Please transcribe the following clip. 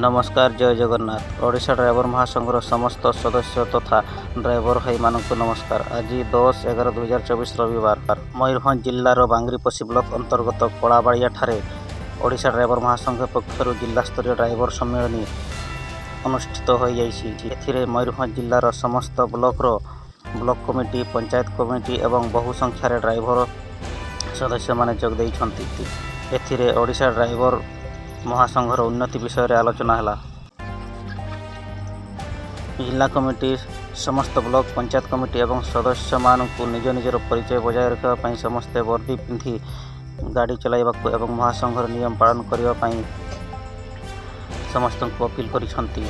नमस्कार जय जगन्नाथ। ओडिशा ड्राइवर महासंघर समस्त सदस्य तथा ड्राइवर भाई मानक नमस्कार। आज 10/11/2024 रविवार मयूरभंज जिलार बांगरीपोषी ब्लॉक अंतर्गत कलाबाड़िया ठारे ओडिशा ड्राइवर महासंघ पक्षर जिला स्तरीय ड्राइवर सम्मेलन अनुष्ठित हो जाइए। मयूरभंज जिलार समस्त ब्लॉक कमिटी, पंचायत कमिटी एवं बहु संख्यार ड्राइवर सदस्य माने जोग देइछन्ति। ओडिशा ड्राइवर महासंघर उन्नति विषय रे आलोचना है। जिला कमिटी समस्त ब्लॉक पंचायत कमिटी एवं सदस्य मानक निज निजर परिचय बजाय रखा समस्ते वर्दी पिंधि गाड़ी चलाइबाकू एवं महासंघर नियम पालन करने समस्त अपील करिसेंति।